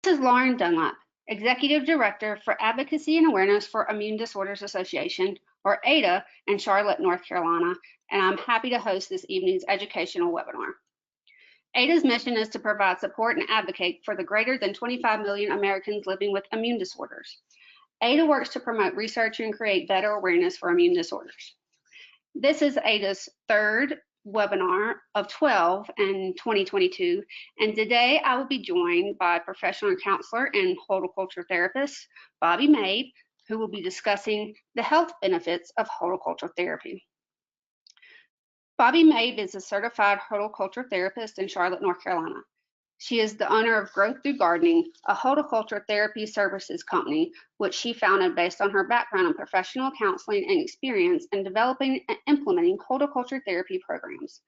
This is Lauren Dunlap, Executive Director for Advocacy and Awareness for Immune Disorders Association, or AAIDA, in Charlotte, North Carolina, and I'm happy to host this evening's educational webinar. AAIDA's mission is to provide support and advocate for the greater than 25 million Americans living with immune disorders. AAIDA works to promote research and create better awareness for immune disorders. This is AAIDA's third webinar of 12 in 2022, and today I will be joined by professional counselor and horticulture therapist, Bobbie Mabe, who will be discussing the health benefits of horticultural therapy. Bobbie Mabe is a certified horticulture therapist in Charlotte, North Carolina. She is the owner of Growth Through Gardening, a horticulture therapy services company, which she founded based on her background in professional counseling and experience in developing and implementing horticulture therapy programs.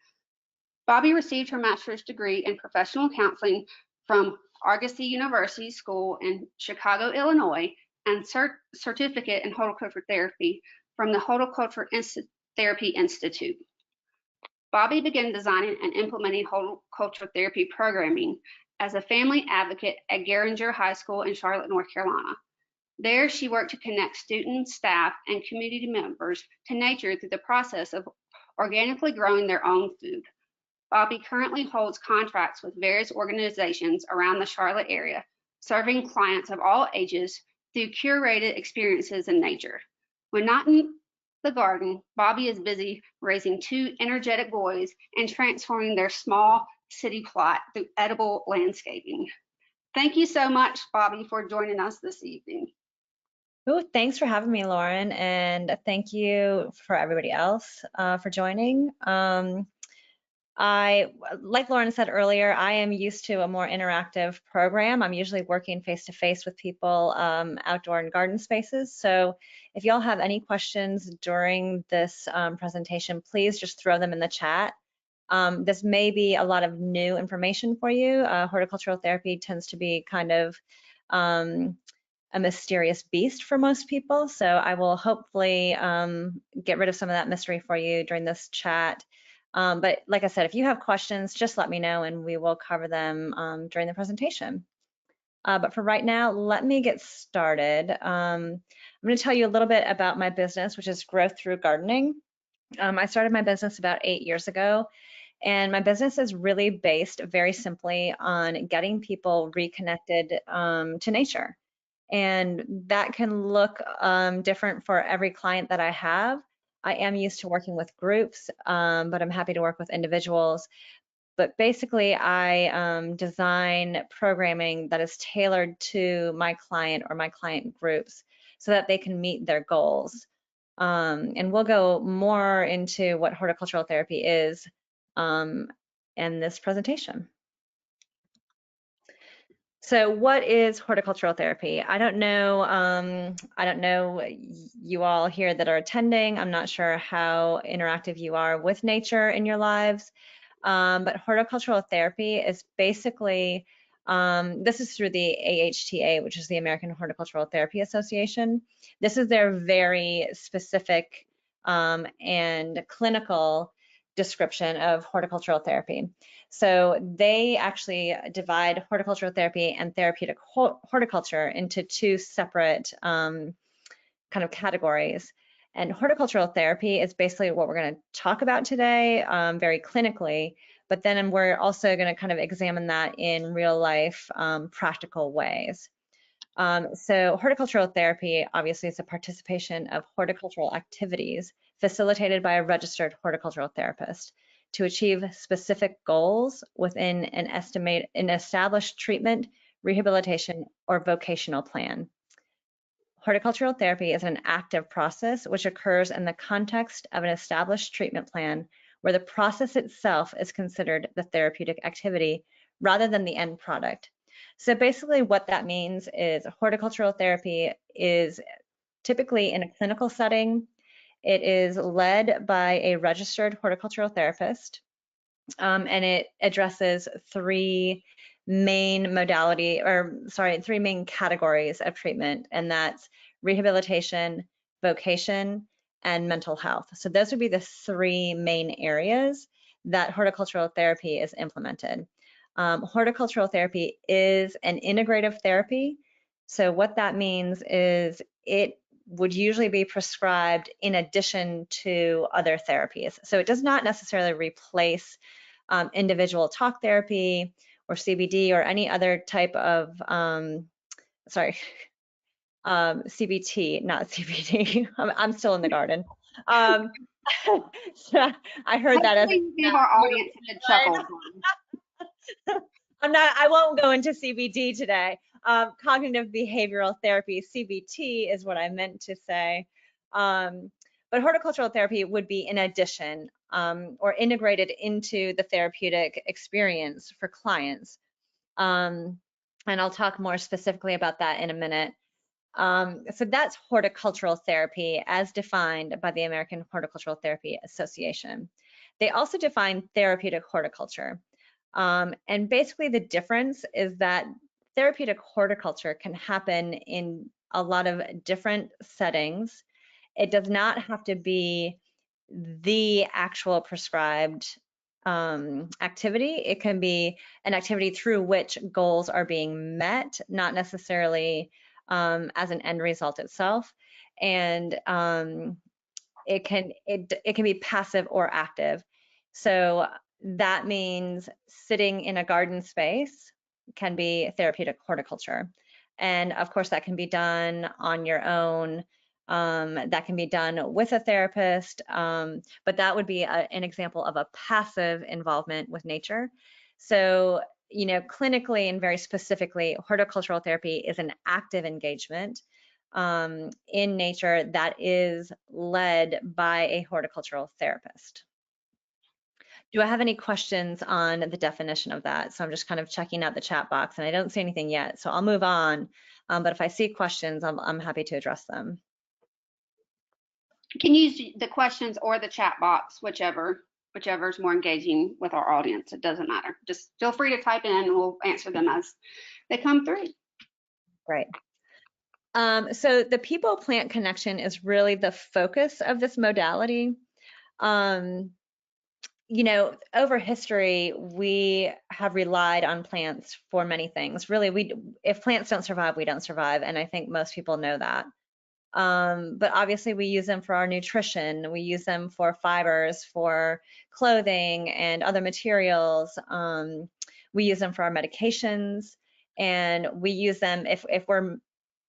Bobbie received her master's degree in professional counseling from Argosy University School in Chicago, Illinois, and certificate in horticulture therapy from the Horticulture Therapy Institute. Bobbie began designing and implementing horticulture therapy programming as a family advocate at Garinger High School in Charlotte, North Carolina. There, she worked to connect students, staff, and community members to nature through the process of organically growing their own food. Bobbie currently holds contracts with various organizations around the Charlotte area, serving clients of all ages through curated experiences in nature. When not in the garden, Bobbie is busy raising two energetic boys and transforming their small city plot through edible landscaping. Thank you so much, Bobbie, for joining us this evening. Ooh, thanks for having me, Lauren, and thank you for everybody else for joining. Like Lauren said earlier, I am used to a more interactive program. I'm usually working face-to-face with people outdoor and garden spaces. So if y'all have any questions during this presentation, please just throw them in the chat. This may be a lot of new information for you. Horticultural therapy tends to be kind of a mysterious beast for most people. So I will hopefully get rid of some of that mystery for you during this chat. But like I said, if you have questions, just let me know and we will cover them during the presentation. But for right now, let me get started. I'm going to tell you a little bit about my business, which is Growth Through Gardening. I started my business about 8 years ago, and my business is really based very simply on getting people reconnected to nature. And that can look different for every client that I have. I am used to working with groups, but I'm happy to work with individuals. But basically, I design programming that is tailored to my client or my client groups so that they can meet their goals. And we'll go more into what horticultural therapy is in this presentation. So what is horticultural therapy? I don't know you all here that are attending. I'm not sure how interactive you are with nature in your lives, but horticultural therapy is basically, this is through the AAIDA, which is the American Horticultural Therapy Association. This is their very specific and clinical description of horticultural therapy. So they actually divide horticultural therapy and therapeutic horticulture into two separate kind of categories. And horticultural therapy is basically what we're going to talk about today, very clinically, but then we're also going to kind of examine that in real life, practical ways. So horticultural therapy obviously is a participation of horticultural activities facilitated by a registered horticultural therapist to achieve specific goals within an established treatment, rehabilitation, or vocational plan. Horticultural therapy is an active process which occurs in the context of an established treatment plan where the process itself is considered the therapeutic activity rather than the end product. So basically what that means is horticultural therapy is typically in a clinical setting. It is led by a registered horticultural therapist, and it addresses three main categories of treatment, and that's rehabilitation, vocation, and mental health. So those would be the three main areas that horticultural therapy is implemented. Horticultural therapy is an integrative therapy. So what that means is it would usually be prescribed in addition to other therapies. So it does not necessarily replace individual talk therapy or CBD or any other type of, CBT, not CBD. I'm still in the garden. Um, I heard that as Hopefully you gave our audience a good chuckle. I won't go into CBD today. Cognitive behavioral therapy, CBT is what I meant to say. But horticultural therapy would be in addition or integrated into the therapeutic experience for clients. And I'll talk more specifically about that in a minute. So that's horticultural therapy as defined by the American Horticultural Therapy Association. They also define therapeutic horticulture. And basically the difference is that therapeutic horticulture can happen in a lot of different settings. It does not have to be the actual prescribed activity. It can be an activity through which goals are being met, not necessarily as an end result itself. And it can be passive or active. So that means sitting in a garden space can be therapeutic horticulture. And of course, that can be done on your own. That can be done with a therapist, but that would be an example of a passive involvement with nature. So, clinically and very specifically, horticultural therapy is an active engagement in nature that is led by a horticultural therapist. Do I have any questions on the definition of that? So I'm just kind of checking out the chat box and I don't see anything yet, so I'll move on. But if I see questions, I'm happy to address them. You can use the questions or the chat box, whichever is more engaging with our audience. It doesn't matter. Just feel free to type in and we'll answer them as they come through. Great. So the people-plant connection is really the focus of this modality. Over history, we have relied on plants for many things. Really, if plants don't survive, we don't survive, and I think most people know that. But obviously, we use them for our nutrition. We use them for fibers, for clothing, and other materials. We use them for our medications, and we use them if we're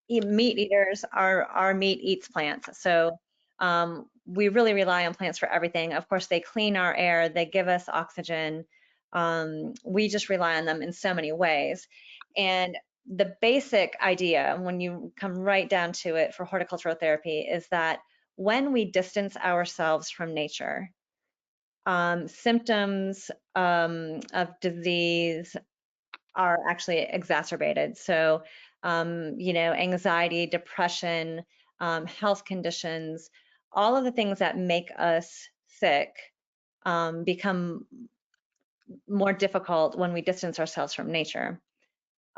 meat eaters. Our meat eats plants. So we really rely on plants for everything. Of course, they clean our air, they give us oxygen. We just rely on them in so many ways. And the basic idea, when you come right down to it for horticultural therapy, is that when we distance ourselves from nature, symptoms of disease are actually exacerbated. So, anxiety, depression, health conditions, all of the things that make us sick become more difficult when we distance ourselves from nature.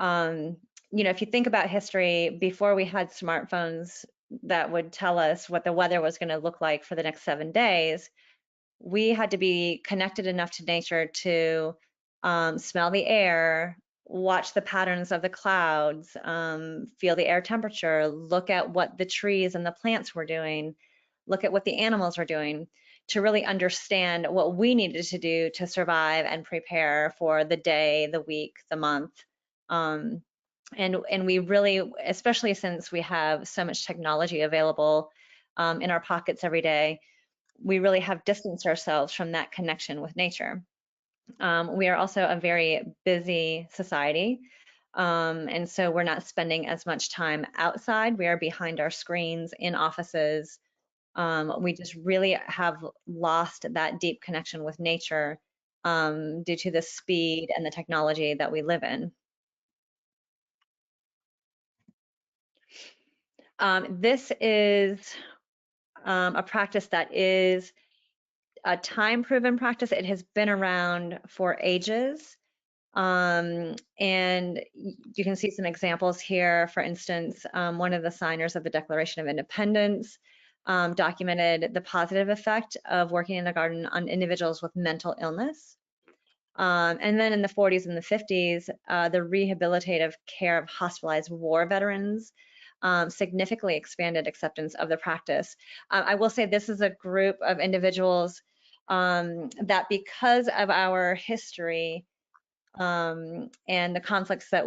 If you think about history, before we had smartphones that would tell us what the weather was going to look like for the next 7 days, we had to be connected enough to nature to smell the air, watch the patterns of the clouds, feel the air temperature, look at what the trees and the plants were doing, look at what the animals were doing, to really understand what we needed to do to survive and prepare for the day, the week, the month. And we really, especially since we have so much technology available in our pockets every day, we really have distanced ourselves from that connection with nature. We are also a very busy society, and so we're not spending as much time outside. We are behind our screens in offices. We just really have lost that deep connection with nature due to the speed and the technology that we live in. This is a practice that is a time-proven practice. It has been around for ages. And you can see some examples here. For instance, one of the signers of the Declaration of Independence documented the positive effect of working in the garden on individuals with mental illness. And then in the 40s and the 50s, the rehabilitative care of hospitalized war veterans significantly expanded acceptance of the practice. I will say this is a group of individuals that, because of our history and the conflicts that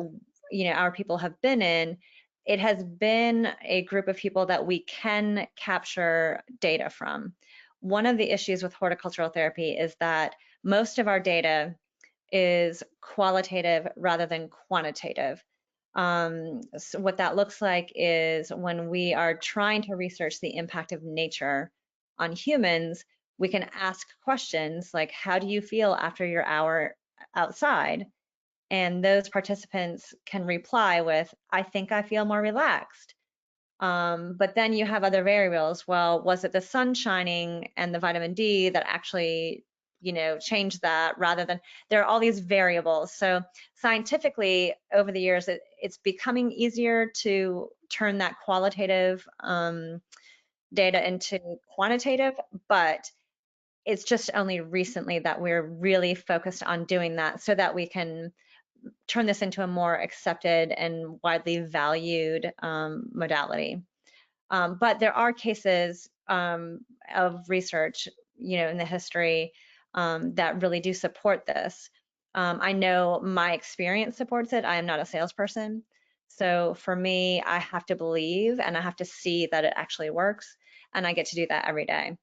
our people have been in, it has been a group of people that we can capture data from. One of the issues with horticultural therapy is that most of our data is qualitative rather than quantitative. So what that looks like is when we are trying to research the impact of nature on humans, we can ask questions like, how do you feel after your hour outside? And those participants can reply with, I think I feel more relaxed. But then you have other variables. Well, was it the sun shining and the vitamin D that actually, changed that, rather than, there are all these variables. So scientifically, over the years, it's becoming easier to turn that qualitative data into quantitative, but it's just only recently that we're really focused on doing that so that we can turn this into a more accepted and widely valued modality. But there are cases of research, in the history that really do support this. I know my experience supports it. I am not a salesperson. So for me, I have to believe and I have to see that it actually works. And I get to do that every day.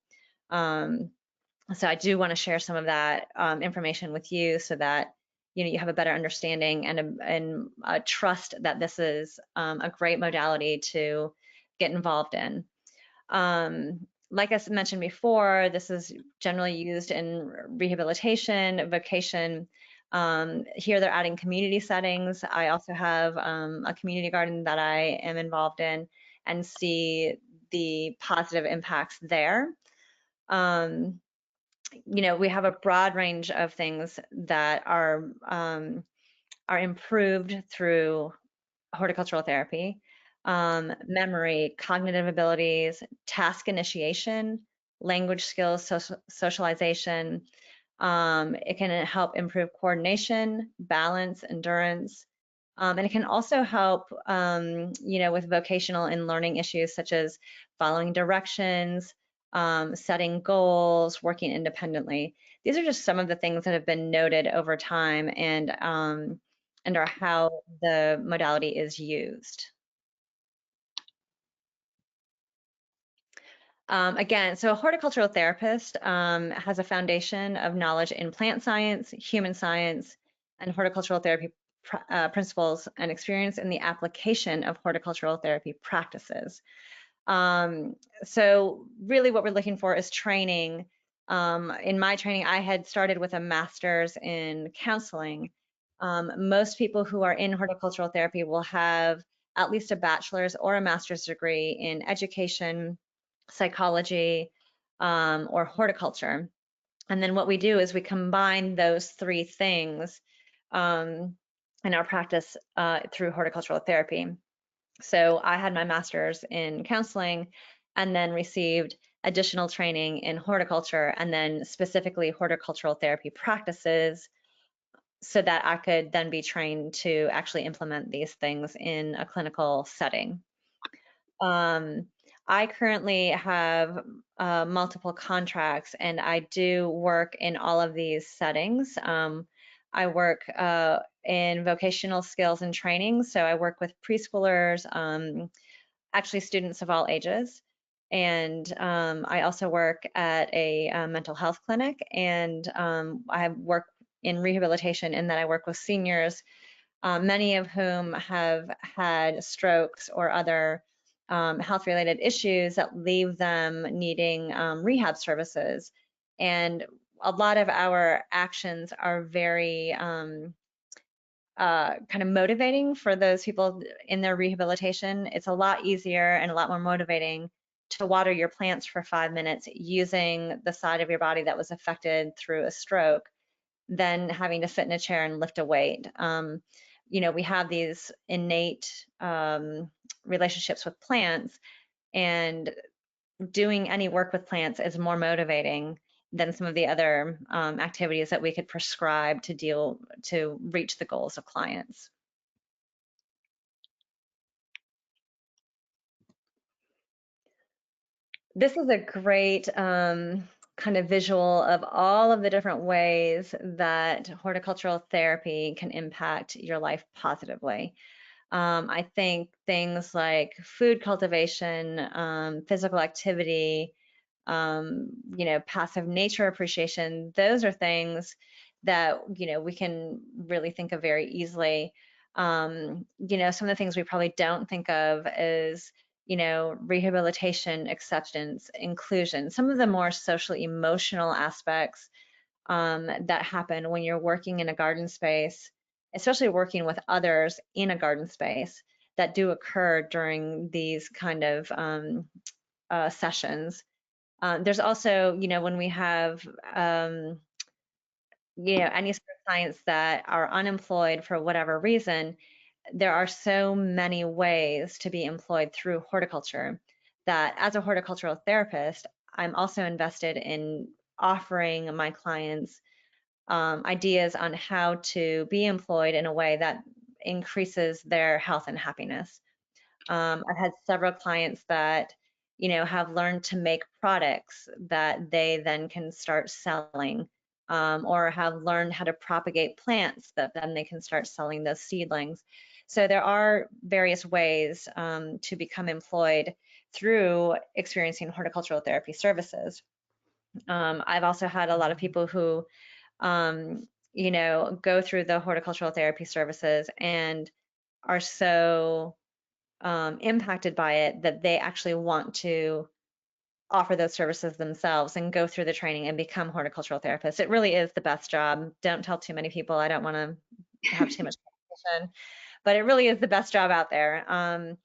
So I do want to share some of that information with you so that you have a better understanding and a trust that this is a great modality to get involved in. Like I mentioned before, this is generally used in rehabilitation, vocation. Here they're adding community settings. I also have a community garden that I am involved in and see the positive impacts there. We have a broad range of things that are improved through horticultural therapy. Memory, cognitive abilities, task initiation, language skills, socialization. It can help improve coordination, balance, endurance. And it can also help, with vocational and learning issues such as following directions, setting goals, working independently. These are just some of the things that have been noted over time and are how the modality is used. Again, so a horticultural therapist has a foundation of knowledge in plant science, human science, and horticultural therapy principles and experience in the application of horticultural therapy practices. So really what we're looking for is training. In my training, I had started with a master's in counseling. Most people who are in horticultural therapy will have at least a bachelor's or a master's degree in education, psychology, or horticulture. And then what we do is we combine those three things in our practice through horticultural therapy. So I had my master's in counseling and then received additional training in horticulture and then specifically horticultural therapy practices so that I could then be trained to actually implement these things in a clinical setting. I currently have multiple contracts and I do work in all of these settings. I work in vocational skills and training. So I work with preschoolers, actually students of all ages. And I also work at a mental health clinic and I work in rehabilitation in that I work with seniors, many of whom have had strokes or other health-related issues that leave them needing rehab services. And a lot of our actions are very kind of motivating for those people in their rehabilitation. It's a lot easier and a lot more motivating to water your plants for 5 minutes using the side of your body that was affected through a stroke than having to sit in a chair and lift a weight. We have these innate relationships with plants, and doing any work with plants is more motivating than some of the other activities that we could prescribe to reach the goals of clients. This is a great kind of visual of all of the different ways that horticultural therapy can impact your life positively. I think things like food cultivation, physical activity, passive nature appreciation, those are things that, we can really think of very easily. Some of the things we probably don't think of is, rehabilitation, acceptance, inclusion, some of the more social emotional aspects that happen when you're working in a garden space, especially working with others in a garden space, that do occur during these kind of sessions. There's also, when we have, any sort of clients that are unemployed for whatever reason, there are so many ways to be employed through horticulture that as a horticultural therapist, I'm also invested in offering my clients ideas on how to be employed in a way that increases their health and happiness. I've had several clients that, have learned to make products that they then can start selling, or have learned how to propagate plants that then they can start selling those seedlings. So there are various ways to become employed through experiencing horticultural therapy services. I've also had a lot of people who, go through the horticultural therapy services and are so impacted by it that they actually want to offer those services themselves and go through the training and become horticultural therapists. It really is the best job. Don't tell too many people. I don't want to have too much competition, but it really is the best job out there. I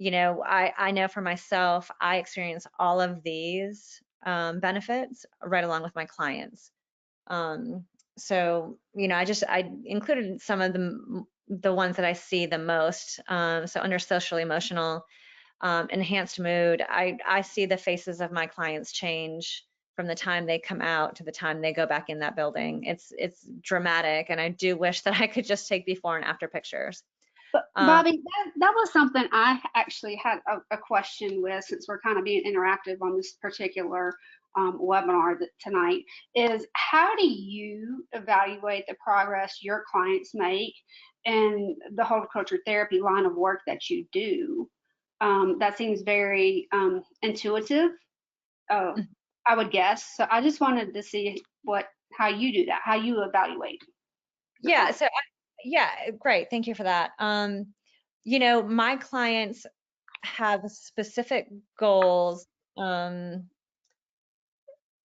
know for myself, I experience all of these benefits right along with my clients. So, I included some of the ones that I see the most. So under social emotional, enhanced mood, I see the faces of my clients change from the time they come out to the time they go back in that building. It's dramatic, and I do wish that I could just take before and after pictures. But Um, Bobbie, that was something I actually had a question with, since we're kind of being interactive on this particular webinar tonight, is how do you evaluate the progress your clients make in the horticulture therapy line of work that you do? That seems very intuitive, uh, I would guess. So I just wanted to see how you do that, how you evaluate your yeah, clients. so yeah, great. Thank you for that. My clients have specific goals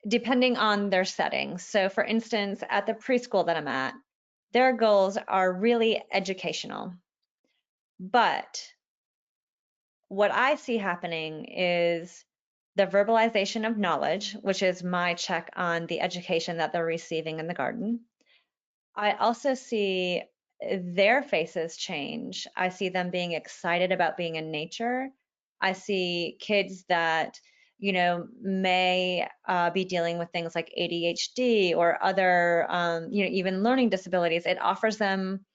depending on their setting. So for instance, at the preschool that I'm at, their goals are really educational. But what I see happening is the verbalization of knowledge, which is my check on the education that they're receiving in the garden. I also see their faces change. I see them being excited about being in nature. I see kids that, may be dealing with things like ADHD or other, even learning disabilities. It offers them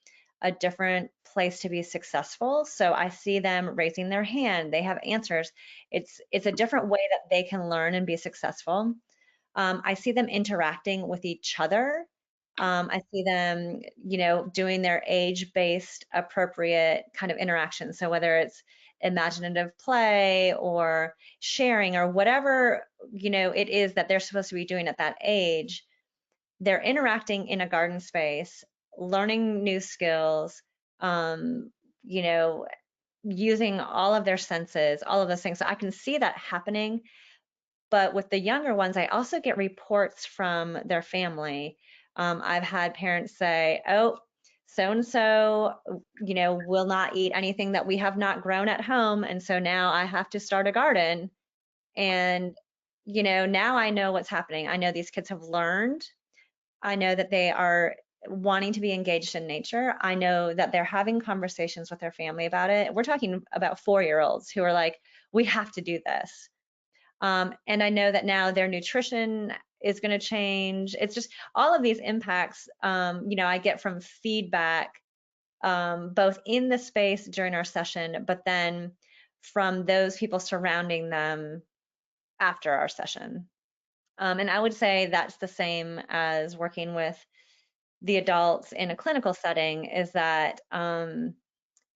a different place to be successful. So I see them raising their hand. They have answers. It's a different way that they can learn and be successful. I see them interacting with each other. I see them, doing their age-based appropriate kind of interaction. So whether it's imaginative play or sharing or whatever, it is that they're supposed to be doing at that age, they're interacting in a garden space, learning new skills, um, you know, using all of their senses, all of those things. So I can see that happening. But with the younger ones, I also get reports from their family. I've had parents say, oh, so and so, will not eat anything that we have not grown at home. And so now I have to start a garden. And, now I know what's happening. I know these kids have learned. I know that they are wanting to be engaged in nature. I know that they're having conversations with their family about it. We're talking about 4-year-olds who are like, we have to do this. And I know that now their nutrition is going to change. It's just all of these impacts, I get from feedback, both in the space during our session, but then from those people surrounding them after our session. And I would say that's the same as working with the adults in a clinical setting, is that,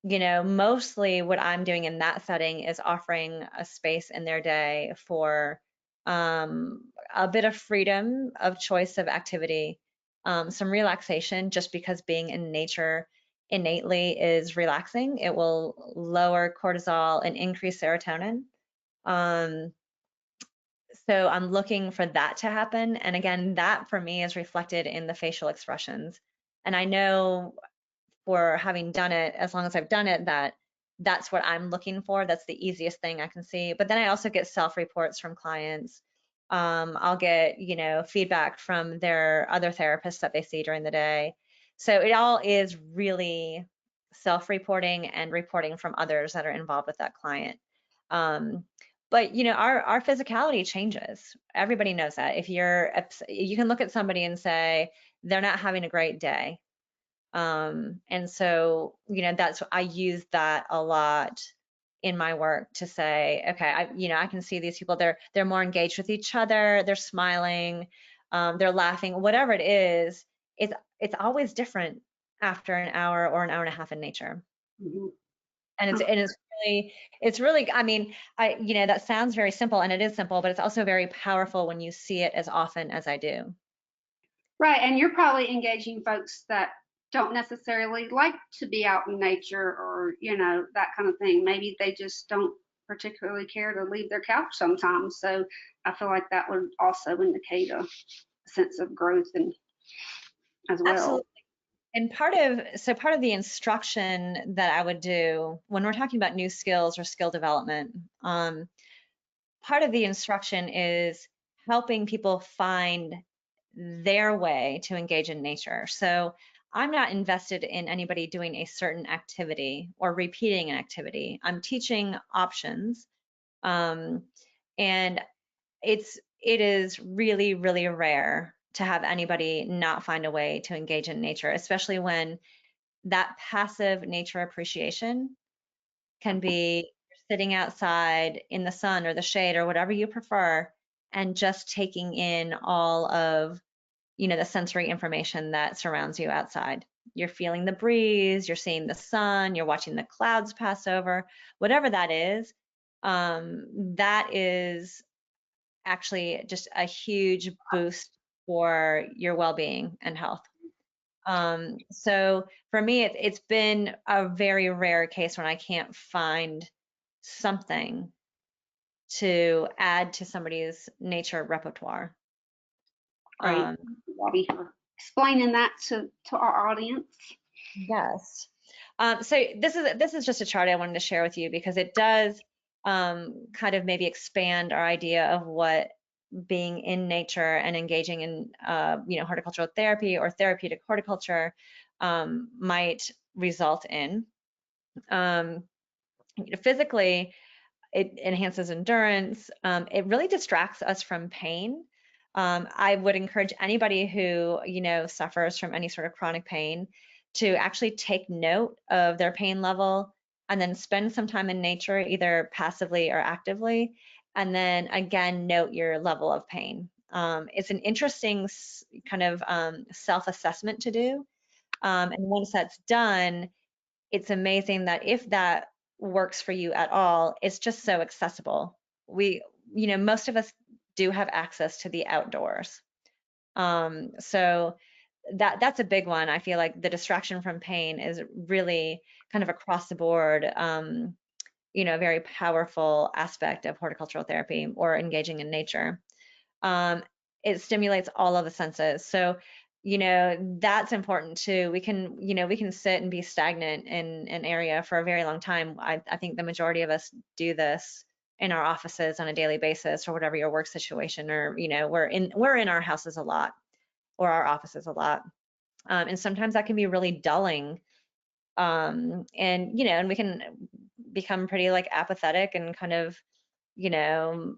mostly what I'm doing in that setting is offering a space in their day for a bit of freedom of choice of activity, some relaxation, just because being in nature innately is relaxing. It will lower cortisol and increase serotonin. Um, so I'm looking for that to happen. And again, that for me is reflected in the facial expressions. And I know, for having done it as long as I've done it, that that's what I'm looking for. That's the easiest thing I can see. But then I also get self-reports from clients. I'll get, feedback from their other therapists that they see during the day. So it all is really self-reporting and reporting from others that are involved with that client. But our physicality changes. Everybody knows that. If you can look at somebody and say they're not having a great day. And so, I use that a lot in my work to say, okay, I can see these people, they're more engaged with each other, they're smiling, they're laughing, whatever it is, it's always different after an hour or an hour and a half in nature. Mhm. And it's really, I mean, that sounds very simple, and it is simple, but it's also very powerful when you see it as often as I do. Right, and you're probably engaging folks that don't necessarily like to be out in nature or, that kind of thing. Maybe they just don't particularly care to leave their couch sometimes. So I feel like that would also indicate a sense of growth and as well. Absolutely. And part of the instruction that I would do when we're talking about new skills or skill development, part of the instruction is helping people find their way to engage in nature. So I'm not invested in anybody doing a certain activity or repeating an activity. I'm teaching options. Um, and it is really, really rare to have anybody not find a way to engage in nature, especially when that passive nature appreciation can be sitting outside in the sun or the shade or whatever you prefer, and just taking in all of, the sensory information that surrounds you outside. You're feeling the breeze, you're seeing the sun, you're watching the clouds pass over, whatever that is. That is actually just a huge boost for your well-being and health. So for me, it's been a very rare case when I can't find something to add to somebody's nature repertoire. Great, Um, Bobbie, for explaining that to our audience. yes. So this is just a chart I wanted to share with you, because it does kind of maybe expand our idea of what being in nature and engaging in horticultural therapy or therapeutic horticulture might result in. Physically, it enhances endurance. It really distracts us from pain. I would encourage anybody who, suffers from any sort of chronic pain to actually take note of their pain level and then spend some time in nature, either passively or actively, and then again, note your level of pain. It's an interesting kind of self-assessment to do. And once that's done, it's amazing that if that works for you at all, it's just so accessible. Most of us do have access to the outdoors. So that's a big one. I feel like the distraction from pain is really kind of across the board, a very powerful aspect of horticultural therapy or engaging in nature. It stimulates all of the senses. So, that's important too. We can sit and be stagnant in an area for a very long time. I think the majority of us do this in our offices on a daily basis, or whatever your work situation, or, we're in our houses a lot or our offices a lot. And sometimes that can be really dulling. And we can become pretty like apathetic and kind of, you know,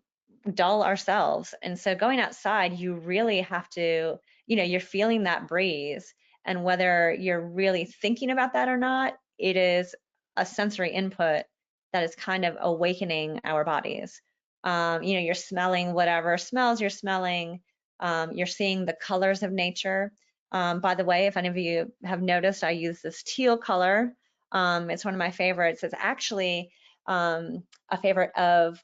dull ourselves. And so going outside, you really have to, you're feeling that breeze. And whether you're really thinking about that or not, it is a sensory input that is kind of awakening our bodies. You're smelling whatever smells you're smelling. You're seeing the colors of nature. By the way, if any of you have noticed, I use this teal color. It's one of my favorites. It's actually a favorite of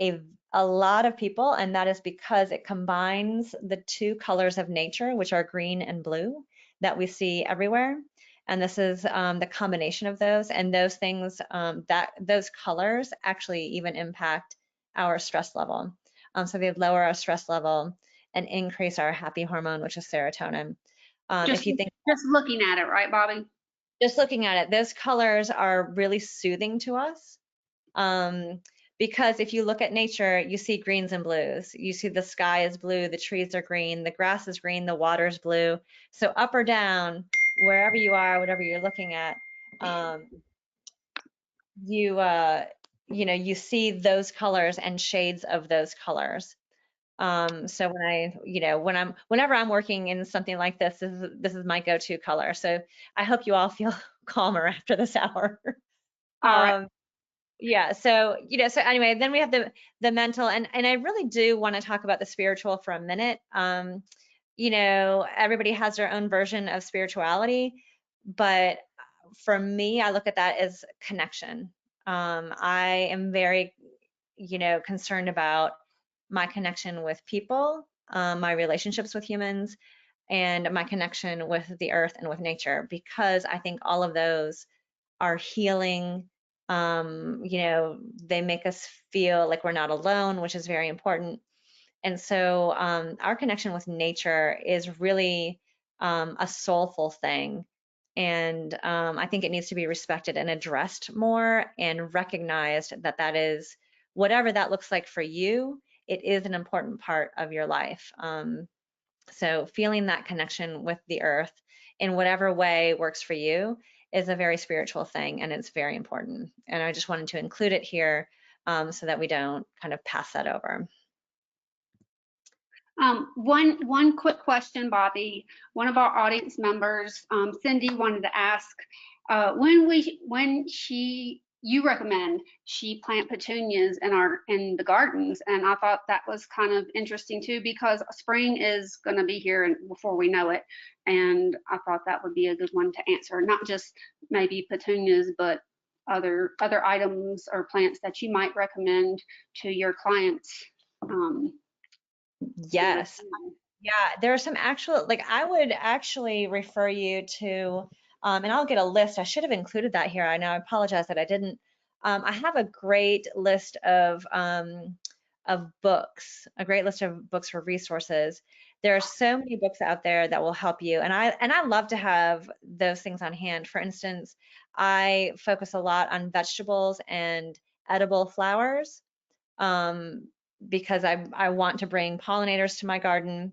a, a lot of people, and that is because it combines the two colors of nature, which are green and blue, that we see everywhere. And this is the combination of those, and those things, those colors actually even impact our stress level. So they lower our stress level and increase our happy hormone, which is serotonin. Just If you think just looking at it, right, Bobbie? just looking at it, those colors are really soothing to us. Um, because if you look at nature, you see greens and blues. You see the sky is blue, the trees are green, the grass is green, the water's blue. So up or down, wherever you are, whatever you're looking at, you you see those colors and shades of those colors. So whenever I'm working in something like this is my go-to color. So I hope you all feel calmer after this hour. All right. Um, yeah, so anyway, then we have the mental, and I really do want to talk about the spiritual for a minute. Everybody has their own version of spirituality, but for me, I look at that as connection. I am very, concerned about my connection with people, my relationships with humans, and my connection with the earth and with nature, because I think all of those are healing. They make us feel like we're not alone, which is very important. And so our connection with nature is really a soulful thing. And I think it needs to be respected and addressed more and recognized that that is, whatever that looks like for you, it is an important part of your life. So feeling that connection with the earth in whatever way works for you is a very spiritual thing, and it's very important. And I just wanted to include it here so that we don't kind of pass that over. One quick question, Bobbie. One of our audience members, Cindy, wanted to ask when you recommend she plant petunias in the gardens, and I thought that was kind of interesting too, because spring is going to be here and before we know it, and I thought that would be a good one to answer, not just maybe petunias, but other items or plants that you might recommend to your clients. In this Yes. time. Yeah, there are some actual, like I would actually refer you to, and I'll get a list. I should have included that here. I know, I apologize that I didn't. I have a great list of books, a great list of books for resources. There are so many books out there that will help you, and I love to have those things on hand. For instance, I focus a lot on vegetables and edible flowers. Um, because I want to bring pollinators to my garden,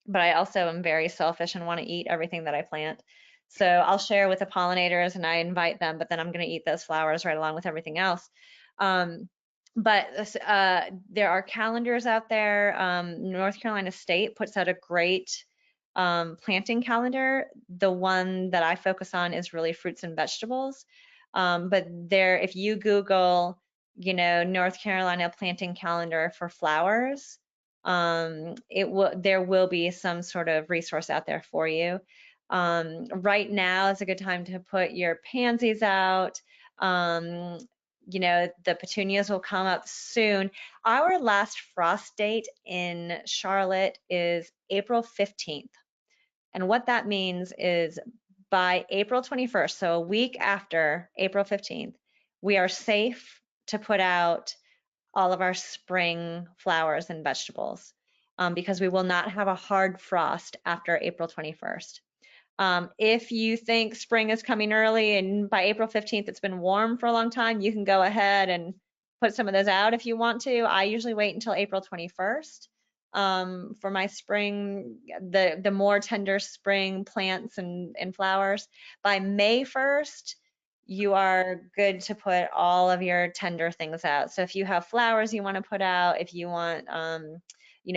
but I also am very selfish and want to eat everything that I plant. So I'll share with the pollinators and I invite them, but then I'm going to eat those flowers right along with everything else. But there are calendars out there. North Carolina State puts out a great planting calendar. The one that I focus on is really fruits and vegetables. But if you Google, North Carolina planting calendar for flowers, there will be some sort of resource out there for you. Right now is a good time to put your pansies out. The petunias will come up soon. Our last frost date in Charlotte is April 15th. And what that means is by April 21st, so a week after April 15th, we are safe to put out all of our spring flowers and vegetables because we will not have a hard frost after April 21st. If you think spring is coming early and by April 15th it's been warm for a long time, you can go ahead and put some of those out if you want to. I usually wait until April 21st for my spring, the more tender spring plants and flowers. By May 1st, you are good to put all of your tender things out. So if you have flowers you want to put out, if you want,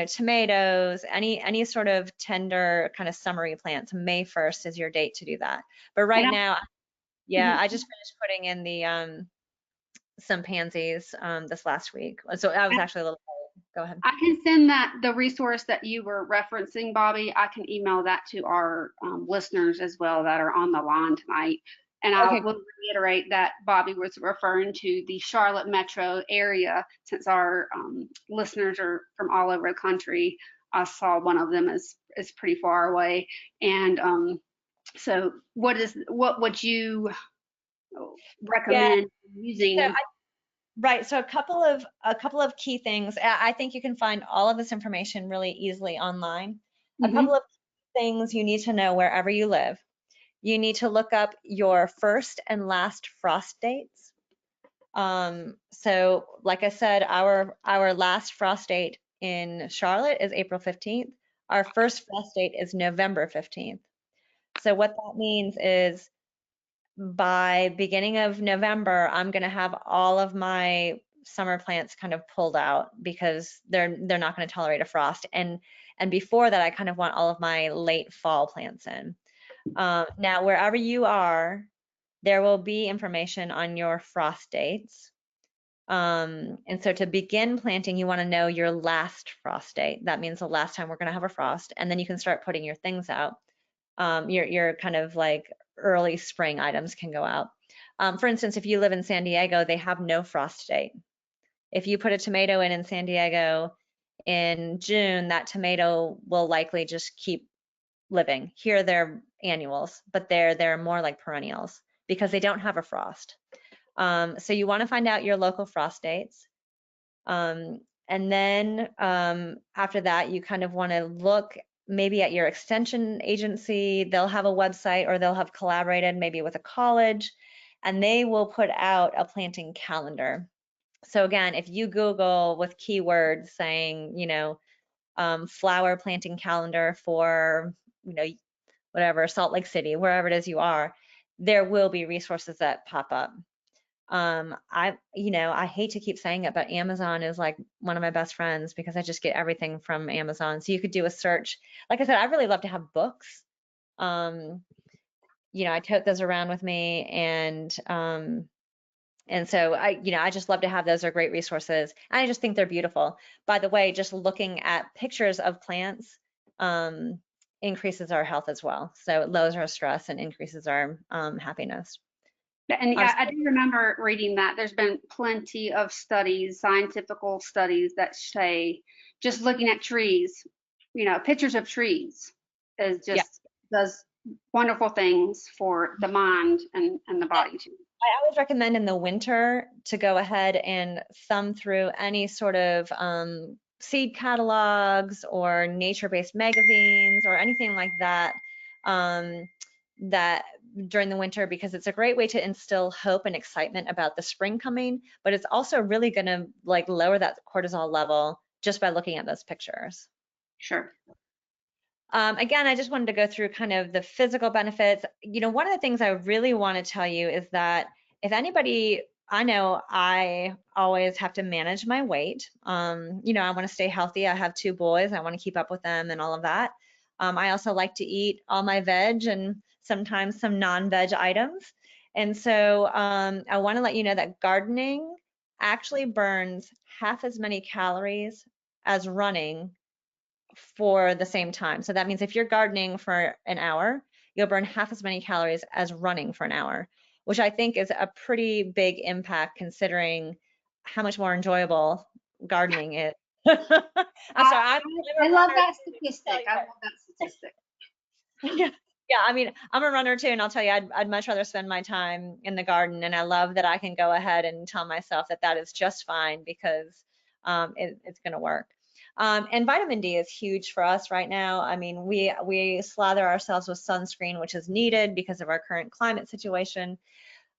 tomatoes, any sort of tender kind of summery plants, May 1st is your date to do that. But And right I, now, yeah, mhm. I just finished putting in the some pansies this last week. So I was actually a little late. Go ahead. I can send the resource that you were referencing, Bobbie. I can email that to our listeners as well that are on the line tonight. And I Okay. will reiterate that Bobbie was referring to the Charlotte metro area, since our listeners are from all over the country. I saw one of them is pretty far away. And so, what would you Yeah. recommend So using? right. So a couple of key things. I think you can find all of this information really easily online. A couple Hmm. of things you need to know wherever you live. You need to look up your first and last frost dates. So like I said, our last frost date in Charlotte is April 15th. Our first frost date is November 15th. So what that means is by beginning of November, I'm going to have all of my summer plants kind of pulled out because they're not going to tolerate a frost. And before that, I kind of want all of my late fall plants in. Now, wherever you are, there will be information on your frost dates. And so to begin planting, you want to know your last frost date. That means the last time we're going to have a frost, and then you can start putting your things out. Your kind of like early spring items can go out. For instance, if you live in San Diego, they have no frost date. If you put a tomato in San Diego in June, that tomato will likely just keep living. Here they're annuals, but they're more like perennials because they don't have a frost. So you want to find out your local frost dates. And then after that, you kind of want to look maybe at your extension agency. They'll have a website or they'll have collaborated maybe with a college, and they will put out a planting calendar. So again, if you Google with keywords saying, flower planting calendar for, whatever, Salt Lake City, wherever it is you are, there will be resources that pop up. I hate to keep saying it, but Amazon is like one of my best friends because I just get everything from Amazon. So you could do a search. Like I said, I really love to have books. Um, I tote those around with me, and so I just love to have those. Are great resources. And I just think they're beautiful. By the way, just looking at pictures of plants increases our health as well. So it lowers our stress and increases our happiness. And Um, yeah, I do remember reading that there's been plenty of studies, scientific studies that say just looking at trees, pictures of trees is yeah. just does wonderful things for the mind and the body too. I always recommend in the winter to go ahead and thumb through any sort of seed catalogs or nature-based magazines or anything like that, um, that during the winter, because it's a great way to instill hope and excitement about the spring coming, but it's also really going to like lower that cortisol level just by looking at those pictures. Sure. Again, I just wanted to go through kind of the physical benefits. One of the things I really want to tell you is that if anybody, I know I always have to manage my weight. I want to stay healthy. I have two boys. I want to keep up with them and all of that. I also like to eat all my veg and sometimes some non-veg items. And so I want to let you know that gardening actually burns half as many calories as running for the same time. So that means if you're gardening for an hour, you'll burn half as many calories as running for an hour, which I think is a pretty big impact considering how much more enjoyable gardening is. I'm I, sorry, I'm I a love runner that too. Tell statistic. you I what. love that statistic. Yeah. Yeah, I mean, I'm a runner too, and I'll tell you, I'd much rather spend my time in the garden, and I love that I can go ahead and tell myself that that is just fine because it's going to work. And vitamin D is huge for us right now. I mean, we slather ourselves with sunscreen, which is needed because of our current climate situation,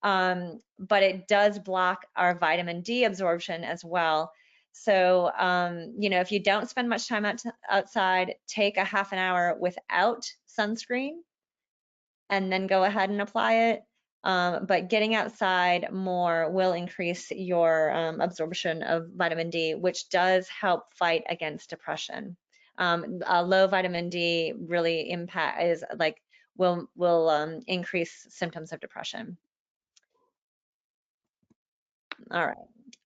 but it does block our vitamin D absorption as well. So, if you don't spend much time outside, take a half an hour without sunscreen and then go ahead and apply it. But getting outside more will increase your absorption of vitamin D, which does help fight against depression. Low vitamin D really will increase symptoms of depression. All right.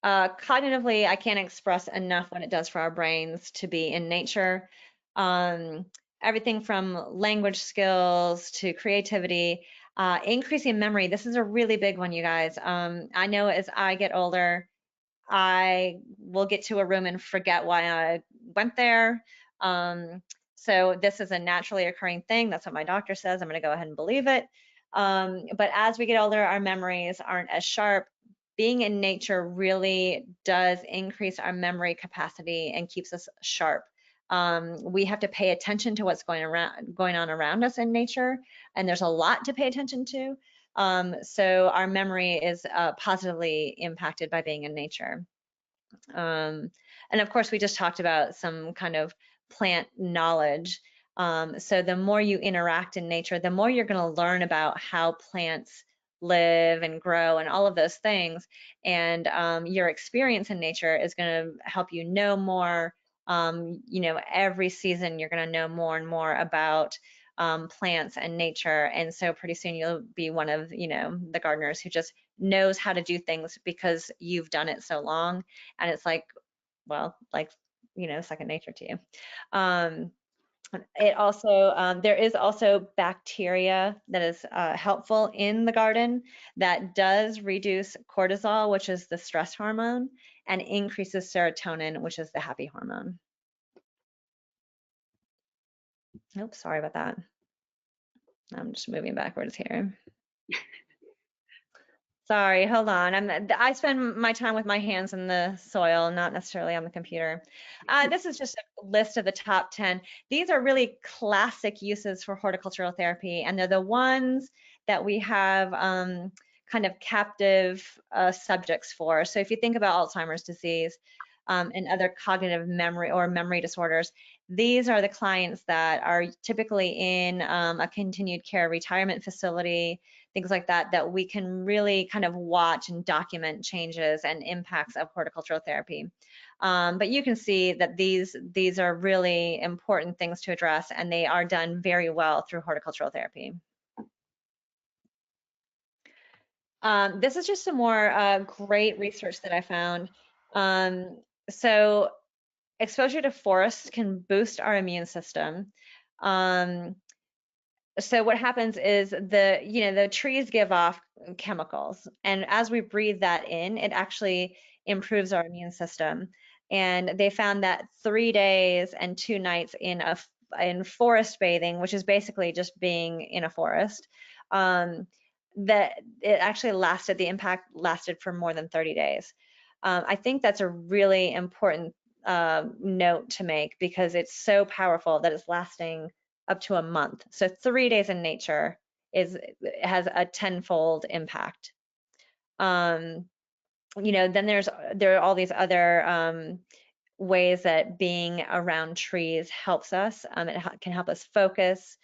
Cognitively, I can't express enough what it does for our brains to be in nature. Um, Everything from language skills to creativity, increasing memory. This is a really big one, you guys. I know as I get older, I will get to a room and forget why I went there. So this is a naturally occurring thing. That's what my doctor says. I'm going to go ahead and believe it. But as we get older, our memories aren't as sharp. Being in nature really does increase our memory capacity and keeps us sharp. We have to pay attention to what's going on around us in nature, and there's a lot to pay attention to. So our memory is positively impacted by being in nature. And of course, we just talked about some kind of plant knowledge. So the more you interact in nature, the more you're going to learn about how plants live and grow and all of those things. And your experience in nature is going to help you know more. Every season you're going to know more and more about plants and nature. And so pretty soon you'll be one of, the gardeners who just knows how to do things because you've done it so long. And it's like, well, second nature to you. There is also bacteria that is helpful in the garden that does reduce cortisol, which is the stress hormone, and increases serotonin, which is the happy hormone. Oops, sorry about that. I'm just moving backwards here. Sorry, hold on. I spend my time with my hands in the soil, not necessarily on the computer. This is just a list of the top 10. These are really classic uses for horticultural therapy, and they're the ones that we have kind of captive subjects for. So if you think about Alzheimer's disease and other cognitive memory or memory disorders, these are the clients that are typically in a continued care retirement facility, things like that, that we can really kind of watch and document changes and impacts of horticultural therapy. But you can see that these are really important things to address, and they are done very well through horticultural therapy. This is just some more great research that I found. So exposure to forests can boost our immune system. So what happens is the trees give off chemicals, and as we breathe that in, it actually improves our immune system. And they found that 3 days and 2 nights in forest bathing, which is basically just being in a forest, that it actually the impact lasted for more than 30 days. I think that's a really important note to make because it's so powerful that it's lasting up to a month. So 3 days in nature has a tenfold impact. Then there are all these other ways that being around trees helps us. It can help us focus.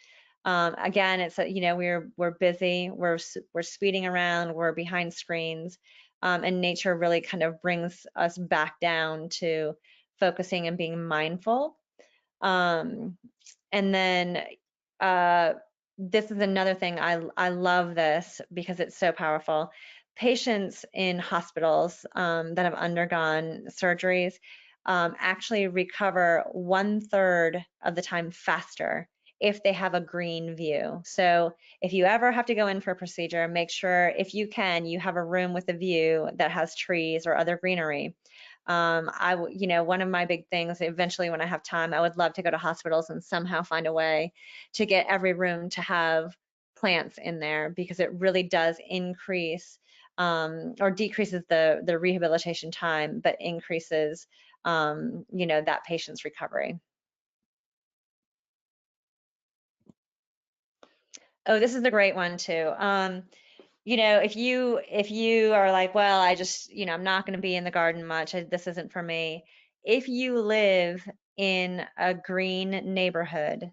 Again, it's we're busy, we're speeding around, we're behind screens, and nature really kind of brings us back down to focusing and being mindful. And then this is another thing, I love this because it's so powerful. Patients in hospitals that have undergone surgeries actually recover 1/3 of the time faster if they have a green view. So if you ever have to go in for a procedure, make sure if you can, you have a room with a view that has trees or other greenery. One of my big things, eventually when I have time, I would love to go to hospitals and somehow find a way to get every room to have plants in there because it really does increase or decreases the rehabilitation time, but increases, that patient's recovery. Oh, this is a great one too. If you are like, well, I just, I'm not going to be in the garden much. This isn't for me. If you live in a green neighborhood,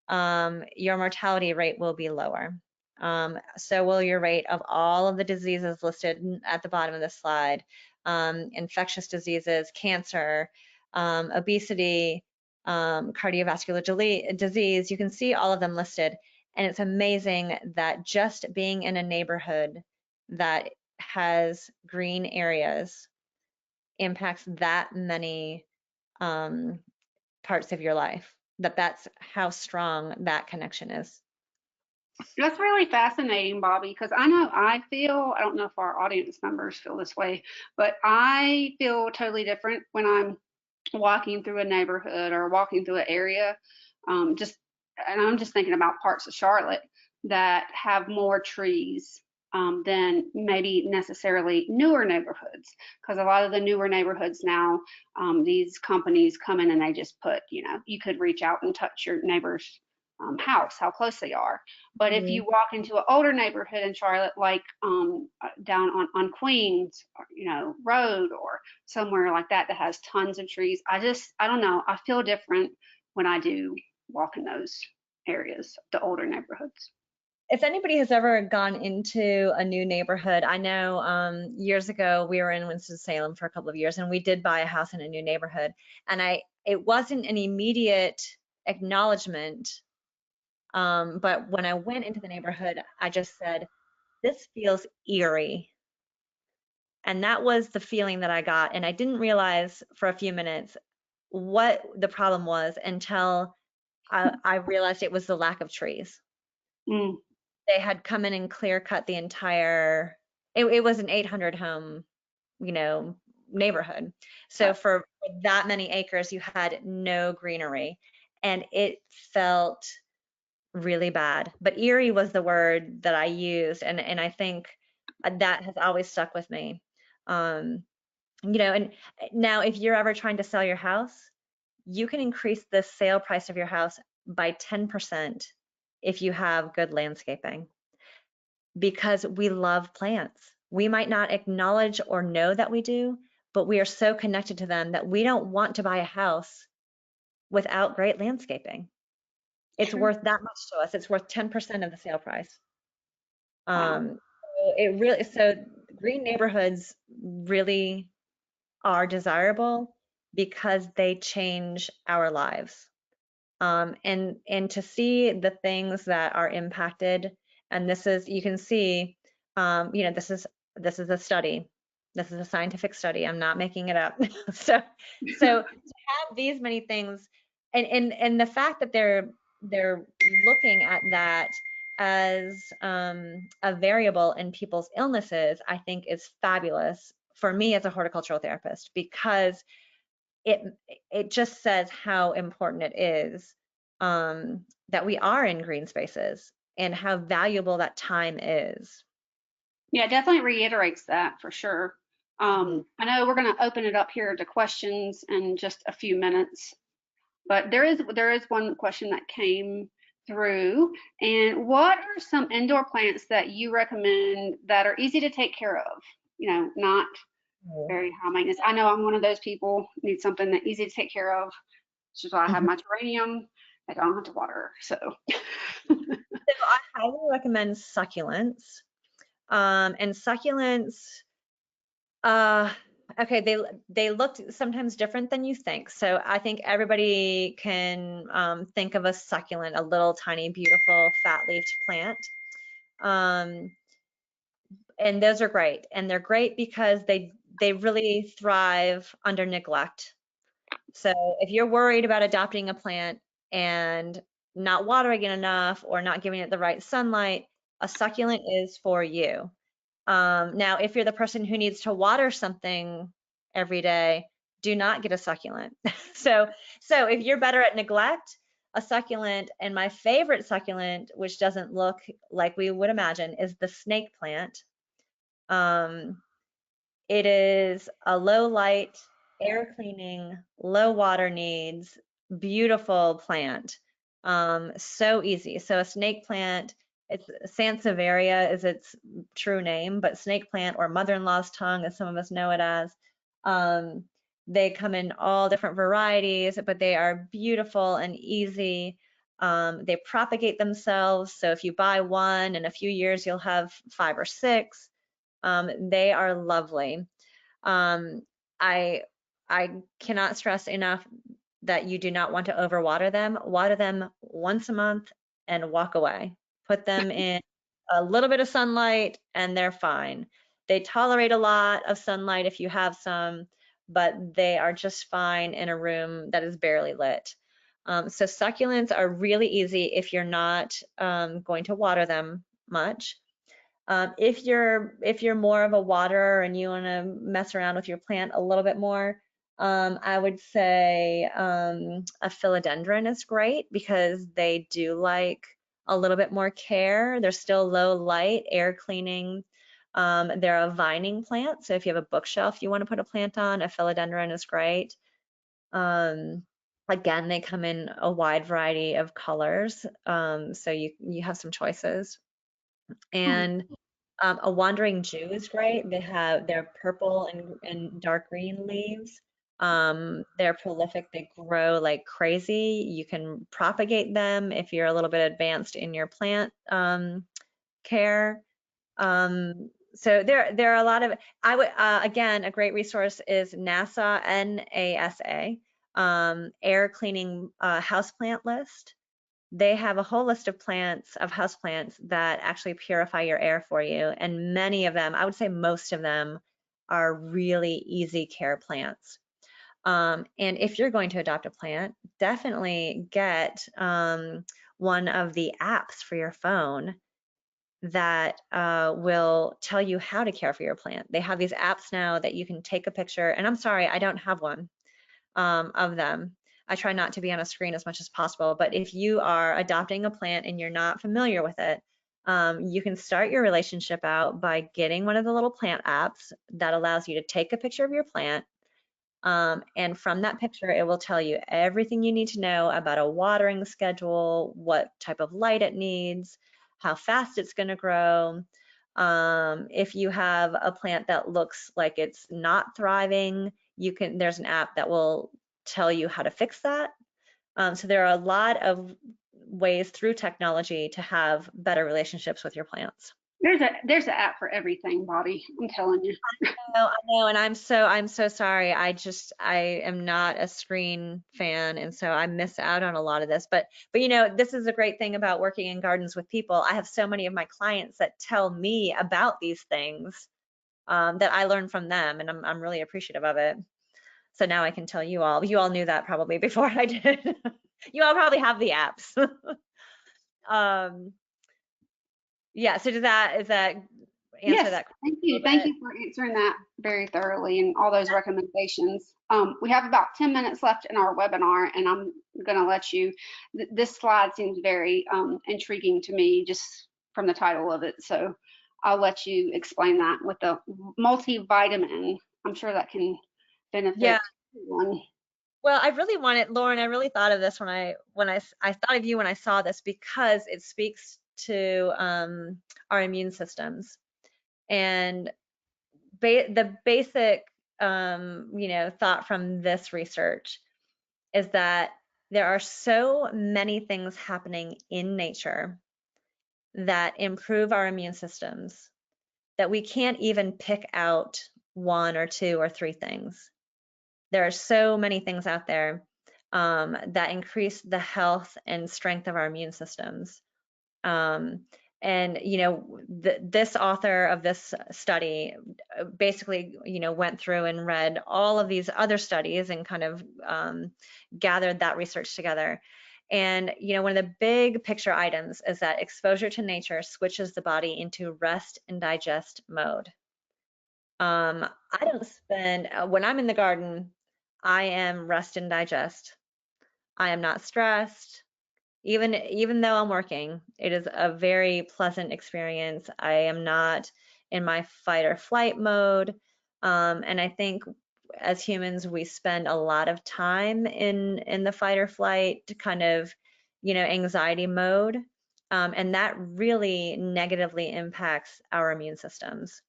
your mortality rate will be lower. So will your rate of all of the diseases listed at the bottom of the slide. Infectious diseases, cancer, obesity, cardiovascular disease. You can see all of them listed. And it's amazing that just being in a neighborhood that has green areas impacts that many parts of your life, that's how strong that connection is. That's really fascinating, Bobbie, because I know I don't know if our audience members feel this way, but I feel totally different when I'm walking through a neighborhood or walking through an area. Just, and I'm just thinking about parts of Charlotte that have more trees than maybe necessarily newer neighborhoods. Because a lot of the newer neighborhoods now, these companies come in and they just put, you could reach out and touch your neighbor's house, how close they are. But if you walk into an older neighborhood in Charlotte, like down on Queens, Road or somewhere like that that has tons of trees, I don't know, I feel different when I do walk in those areas, the older neighborhoods. If anybody has ever gone into a new neighborhood, I know years ago we were in Winston-Salem for a couple of years and we did buy a house in a new neighborhood. And it wasn't an immediate acknowledgement, but when I went into the neighborhood, I just said, this feels eerie. And that was the feeling that I got. And I didn't realize for a few minutes what the problem was until I realized it was the lack of trees. Mm. They had come in and clear cut the entire, it was an 800 home, neighborhood. So for that many acres, you had no greenery and it felt really bad. But eerie was the word that I used. And I think that has always stuck with me. And now if you're ever trying to sell your house, you can increase the sale price of your house by 10% if you have good landscaping, because we love plants. We might not acknowledge or know that we do, but we are so connected to them that we don't want to buy a house without great landscaping. It's True. worth that much to us. It's worth 10% of the sale price. Wow. So green neighborhoods really are desirable because they change our lives. And to see the things that are impacted, and you can see, this is a study. This is a scientific study. I'm not making it up. So to have these many things, and the fact that they're looking at that as a variable in people's illnesses, I think is fabulous for me as a horticultural therapist, because it just says how important it is that we are in green spaces and how valuable that time is. Yeah, it definitely reiterates that for sure. I know we're going to open it up here to questions in just a few minutes, but there is one question that came through. And what are some indoor plants that you recommend that are easy to take care of? Not very high maintenance. I know I'm one of those people, need something that easy to take care of. Which is why I have Mhm. my geranium. I don't have to water, so. So I highly recommend succulents. And succulents, okay, they look sometimes different than you think. So I think everybody can think of a succulent, a little tiny, beautiful, fat-leafed plant. And those are great. And they're great because they really thrive under neglect. So if you're worried about adopting a plant and not watering it enough or not giving it the right sunlight, a succulent is for you. Now, if you're the person who needs to water something every day, do not get a succulent. So if you're better at neglect, a succulent, and my favorite succulent, which doesn't look like we would imagine, is the snake plant. It is a low light, air cleaning, low water needs, beautiful plant. So easy. So a snake plant, it's Sansevieria is its true name, but snake plant, or mother-in-law's tongue, as some of us know it as. They come in all different varieties, but they are beautiful and easy. They propagate themselves. So if you buy one, in a few years, you'll have 5 or 6. They are lovely. Um, I, I cannot stress enough that you do not want to overwater them. Water them once a month and walk away. Put them in a little bit of sunlight and they're fine. They tolerate a lot of sunlight if you have some, but they are just fine in a room that is barely lit. So succulents are really easy if you're not going to water them much. If you're more of a waterer and you want to mess around with your plant a little bit more, I would say a philodendron is great because they do like a little bit more care. They're still low light, air cleaning. They're a vining plant, so if you have a bookshelf you want to put a plant on, a philodendron is great. Um, Again, they come in a wide variety of colors, so you have some choices. And a wandering Jew is great. They're purple and dark green leaves. They're prolific. They grow like crazy. You can propagate them if you're a little bit advanced in your plant care. So there are a lot of, I would again, a great resource is NASA, NASA, air cleaning houseplant list. They have a whole list of plants, of houseplants that actually purify your air for you. And many of them, I would say most of them, are really easy care plants. And if you're going to adopt a plant, definitely get one of the apps for your phone that will tell you how to care for your plant. They have these apps now that you can take a picture, and I'm sorry, I don't have one of them. I try not to be on a screen as much as possible, but if you are adopting a plant and you're not familiar with it, you can start your relationship out by getting one of the little plant apps that allows you to take a picture of your plant. And from that picture, it will tell you everything you need to know about a watering schedule, what type of light it needs, how fast it's going to grow. If you have a plant that looks like it's not thriving, there's an app that will tell you how to fix that. So there are a lot of ways through technology to have better relationships with your plants. There's an app for everything, Bobbie. I'm telling you. I know, and I'm so sorry. I am not a screen fan, and so I miss out on a lot of this. But this is a great thing about working in gardens with people. I have so many of my clients that tell me about these things that I learn from them, and I'm really appreciative of it. So now I can tell you all. You all knew that probably before I did. You all probably have the apps. Yeah. So is that answer Yes, that question thank a you. little Thank bit? you for answering that very thoroughly and all those recommendations. We have about 10 minutes left in our webinar, and I'm going to let you. This slide seems very intriguing to me just from the title of it. So I'll let you explain that with the multivitamin. I'm sure that can Yeah. benefit everyone. Well, I really wanted, Lauren, I really thought of this I thought of you when I saw this because it speaks to our immune systems. And the basic, thought from this research is that there are so many things happening in nature that improve our immune systems that we can't even pick out one or two or three things. There are so many things out there that increase the health and strength of our immune systems. Um, and this author of this study basically went through and read all of these other studies and kind of gathered that research together. And one of the big picture items is that exposure to nature switches the body into rest and digest mode. I don't spend when I'm in the garden, I am rest and digest. I am not stressed. Even though I'm working, it is a very pleasant experience. I am not in my fight or flight mode. And I think as humans, we spend a lot of time in the fight or flight kind of, anxiety mode. And that really negatively impacts our immune systems.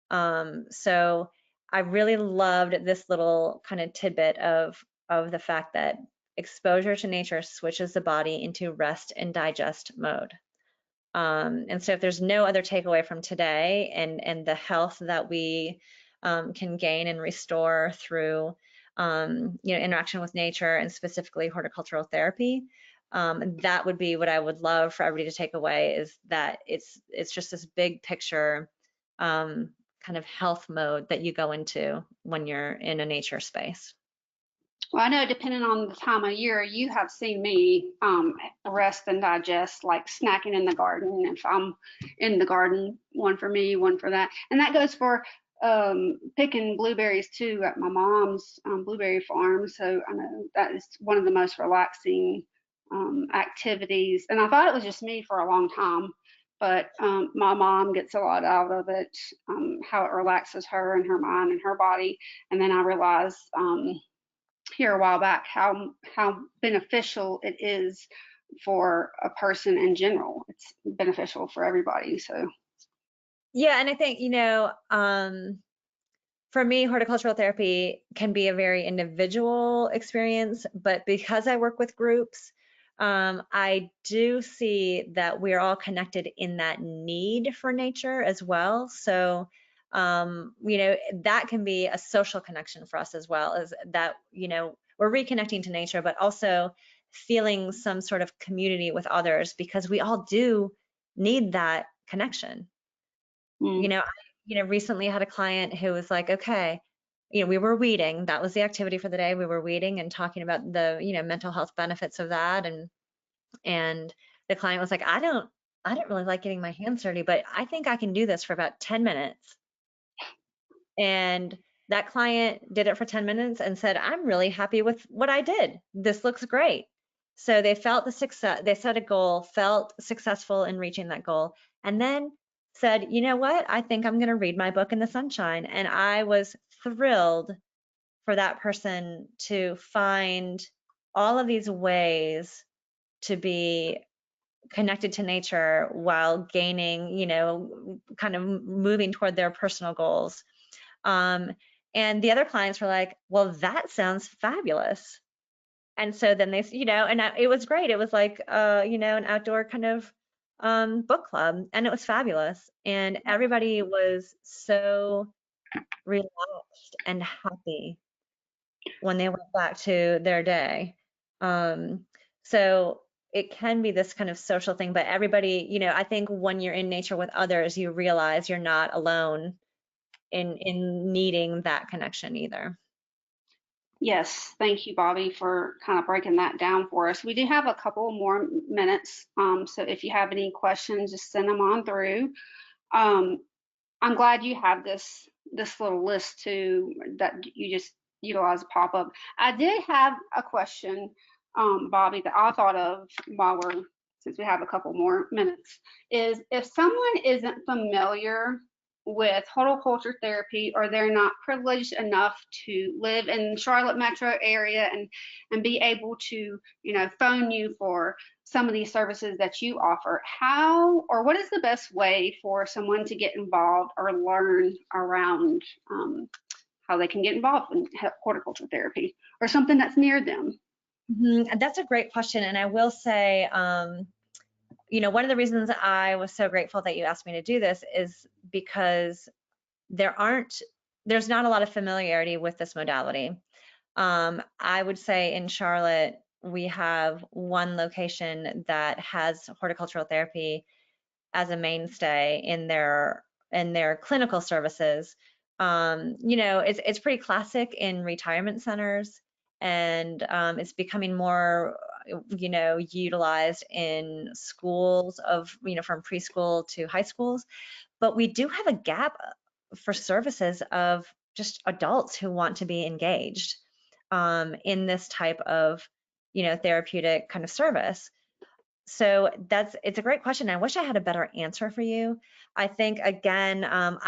So I really loved this little kind of tidbit of the fact that exposure to nature switches the body into rest and digest mode. And so if there's no other takeaway from today, and the health that we can gain and restore through interaction with nature, and specifically horticultural therapy, that would be what I would love for everybody to take away, is that it's just this big picture kind of health mode that you go into when you're in a nature space. Well, I know depending on the time of year, you have seen me rest and digest, like snacking in the garden. If I'm in the garden, one for me, one for that. And that goes for picking blueberries too at my mom's blueberry farm. So I know that is one of the most relaxing activities. And I thought it was just me for a long time, but my mom gets a lot out of it, how it relaxes her and her mind and her body. And then I realized here a while back how beneficial it is for a person in general. It's beneficial for everybody. So Yeah, and I think, for me, horticultural therapy can be a very individual experience, but because I work with groups, I do see that we're all connected in that need for nature as well. So, that can be a social connection for us as well, as that, we're reconnecting to nature, but also feeling some sort of community with others, because we all do need that connection. mm, Recently I had a client who was like, okay, we were weeding. That was the activity for the day. We were weeding and talking about the, mental health benefits of that. And the client was like, I don't really like getting my hands dirty, but I think I can do this for about 10 minutes. And that client did it for 10 minutes and said, I'm really happy with what I did. This looks great. So they felt the success, they set a goal, felt successful in reaching that goal, and then said, you know what? I think I'm going to read my book in the sunshine. And I was thrilled for that person to find all of these ways to be connected to nature while gaining, kind of moving toward their personal goals. And the other clients were like, well, that sounds fabulous. And so then they, and it was great. It was like, an outdoor kind of book club, and it was fabulous. And everybody was so relaxed and happy when they went back to their day. So it can be this kind of social thing, but everybody, I think when you're in nature with others, you realize you're not alone in needing that connection either. yes, thank you, Bobbie, for kind of breaking that down for us. We do have a couple more minutes, so if you have any questions, just send them on through. um, I'm glad you have this little list too that you just utilize pop up. I did have a question, Bobbie, that I thought of since we have a couple more minutes, is if someone isn't familiar with horticulture therapy, or they're not privileged enough to live in Charlotte metro area and be able to, phone you for some of these services that you offer, how or what is the best way for someone to get involved or learn around how they can get involved in horticulture therapy or something that's near them? That's a great question. And I will say, one of the reasons I was so grateful that you asked me to do this is because there's not a lot of familiarity with this modality. I would say in Charlotte, we have one location that has horticultural therapy as a mainstay in their clinical services. It's pretty classic in retirement centers, and it's becoming more, utilized in schools from preschool to high schools. But we do have a gap for services of just adults who want to be engaged in this type of, therapeutic kind of service. So it's a great question. I wish I had a better answer for you. I think again, I'm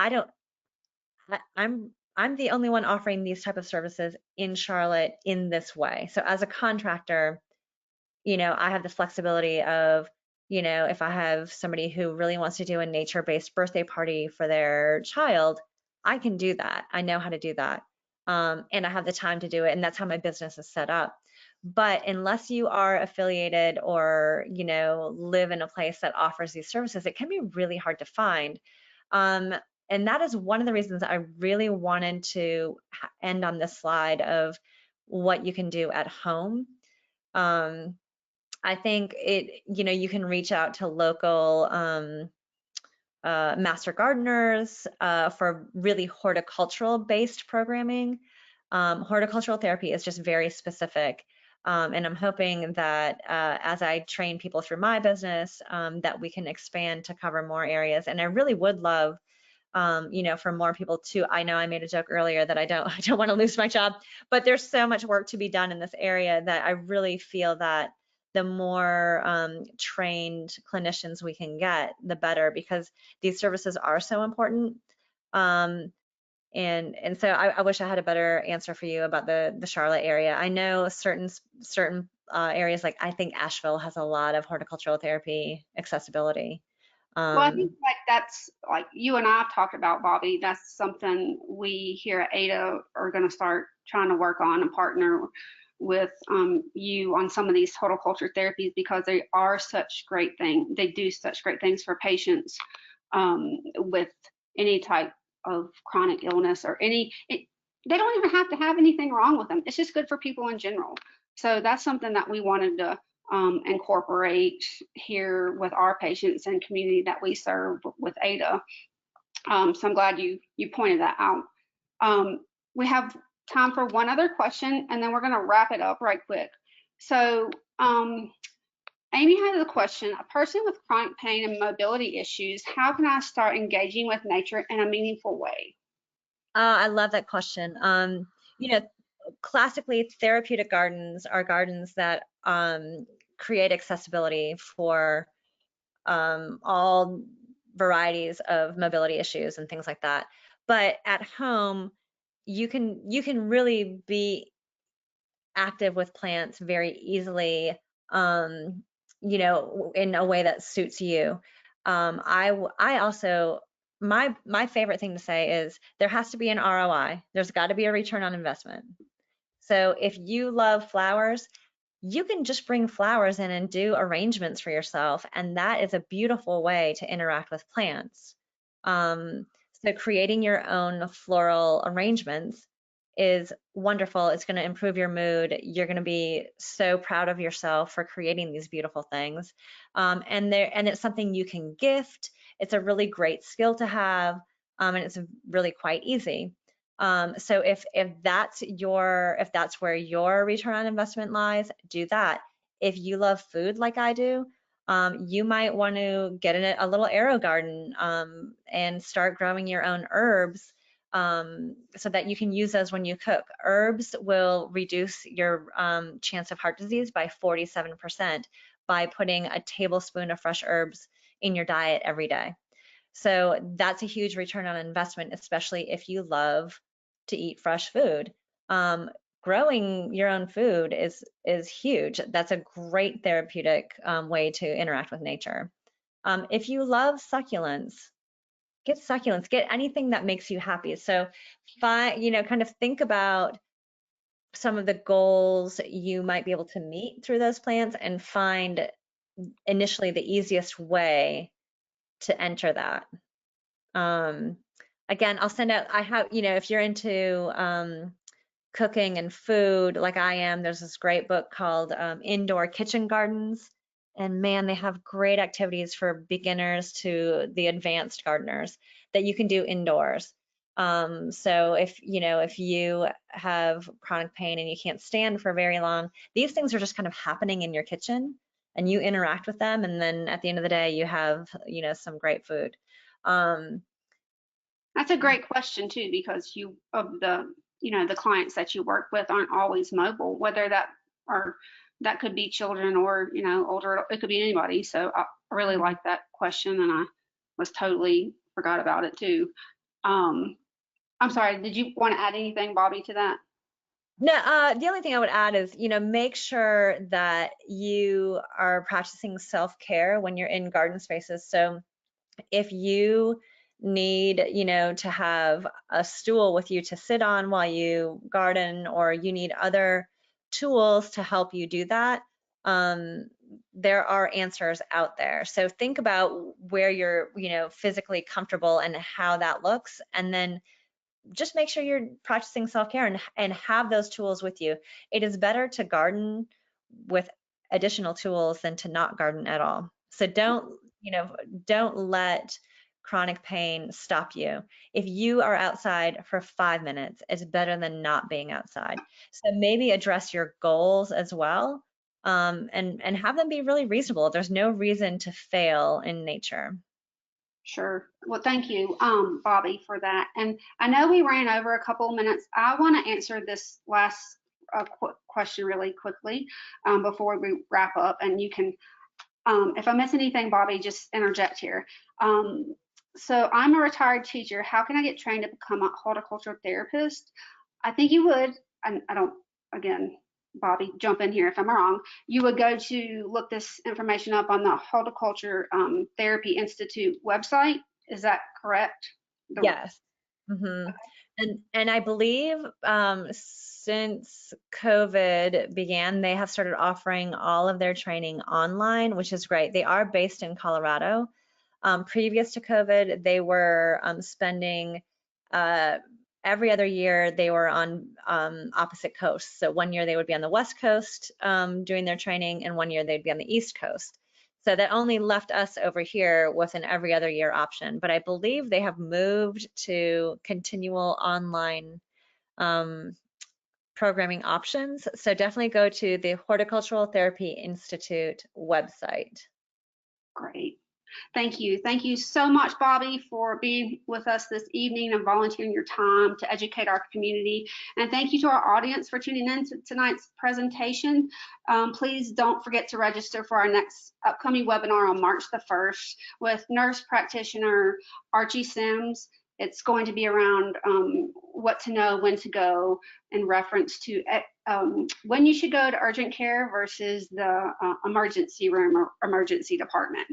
the only one offering these type of services in Charlotte in this way. So as a contractor, I have the flexibility of, if I have somebody who really wants to do a nature-based birthday party for their child, I can do that. I know how to do that. And I have the time to do it. And that's how my business is set up. But unless you are affiliated or, live in a place that offers these services, it can be really hard to find. Um, and that is one of the reasons I really wanted to end on this slide of what you can do at home. I think you can reach out to local master gardeners for really horticultural based programming. Horticultural therapy is just very specific. And I'm hoping that as I train people through my business, that we can expand to cover more areas. And I really would love, for more people too. I know I made a joke earlier that I don't, I don't want to lose my job, but there's so much work to be done in this area that I really feel that the more trained clinicians we can get, the better, because these services are so important. And so I wish I had a better answer for you about the Charlotte area. I know certain areas, like I think Asheville has a lot of horticultural therapy accessibility. Well, I think Um, like that's like you and I have talked about, Bobbie. That's something we here at AAIDA are going to start trying to work on and partner with you on some of these horticulture therapies, because they are such great things. They do such great things for patients with any type of chronic illness or they don't even have to have anything wrong with them. It's just good for people in general. So that's something that we wanted to incorporate here with our patients and community that we serve with AAIDA. So I'm glad you pointed that out. We have time for one other question, and then we're going to wrap it up right quick. So Amy has a question. A person with chronic pain and mobility issues, how can I start engaging with nature in a meaningful way? I love that question. You know, Classically, therapeutic gardens are gardens that create accessibility for all varieties of mobility issues and things like that. But at home, you can really be active with plants very easily, in a way that suits you. I also, my favorite thing to say is there has to be an ROI. There's got to be a return on investment. So if you love flowers, you can just bring flowers in and do arrangements for yourself, and that is a beautiful way to interact with plants. So creating your own floral arrangements is wonderful. It's going to improve your mood. You're going to be so proud of yourself for creating these beautiful things. And it's something you can gift. It's a really great skill to have, and it's really quite easy. So if that's where your return on investment lies, do that. If you love food like I do, you might want to get in a little arrow garden and start growing your own herbs, so that you can use those when you cook. Herbs will reduce your chance of heart disease by 47% by putting a tablespoon of fresh herbs in your diet every day. So that's a huge return on investment, especially if you love to eat fresh food. Growing your own food is huge. That's a great therapeutic way to interact with nature. If you love succulents, get anything that makes you happy. So kind of think about some of the goals you might be able to meet through those plants and find initially the easiest way to enter that. Um, Again, I'll send out, I have, if you're into cooking and food like I am, there's this great book called Indoor Kitchen Gardens. And man, they have great activities for beginners to the advanced gardeners that you can do indoors. So if you have chronic pain and you can't stand for very long, these things are just kind of happening in your kitchen and you interact with them. And then at the end of the day, you have, some great food. Um, That's a great question too, because the clients that you work with aren't always mobile, whether that could be children or, older, it could be anybody. So I really like that question, and I was totally forgot about it too. Um, I'm sorry, did you want to add anything, Bobbie, to that? No, the only thing I would add is, make sure that you are practicing self-care when you're in garden spaces. So if you need, to have a stool with you to sit on while you garden, or you need other tools to help you do that, there are answers out there. So think about where you're, physically comfortable and how that looks, and then just make sure you're practicing self-care and have those tools with you. It is better to garden with additional tools than to not garden at all. So don't let chronic pain stop you. If you are outside for 5 minutes, it's better than not being outside. So maybe address your goals as well, and have them be really reasonable. There's no reason to fail in nature. Sure. Well, thank you, Bobbie, for that. And I know we ran over a couple of minutes. I want to answer this last question really quickly before we wrap up. And you can, if I miss anything, Bobbie, just interject here. So I'm a retired teacher. How can I get trained to become a horticultural therapist? I think you would, and I don't, again, Bobbie, jump in here if I'm wrong. You would go to look this information up on the Horticulture Therapy Institute website. Is that correct? Yes. Mm-hmm. And I believe since COVID began, they have started offering all of their training online, which is great. They are based in Colorado. Previous to COVID, they were spending every other year they were on opposite coasts. So one year they would be on the West Coast doing their training, and one year they'd be on the East Coast. So that only left us over here with an every other year option. But I believe they have moved to continual online programming options. So definitely go to the Horticultural Therapy Institute website. Great. Thank you. Thank you so much, Bobbie, for being with us this evening and volunteering your time to educate our community. And thank you to our audience for tuning in to tonight's presentation. Please don't forget to register for our next upcoming webinar on March the 1st with nurse practitioner Archie Sims. It's going to be around what to know, when to go, in reference to when you should go to urgent care versus the emergency room or emergency department.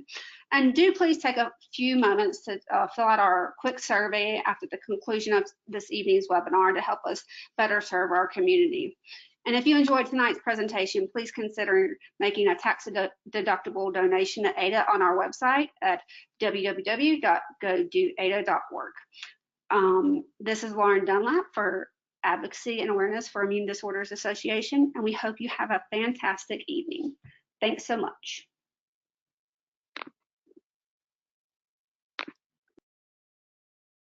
And do please take a few moments to fill out our quick survey after the conclusion of this evening's webinar to help us better serve our community. And if you enjoyed tonight's presentation, please consider making a tax-deductible donation to AAIDA on our website at www.godoaida.org. This is Lauren Dunlap for Advocacy and Awareness for Immune Disorders Association, and we hope you have a fantastic evening. Thanks so much.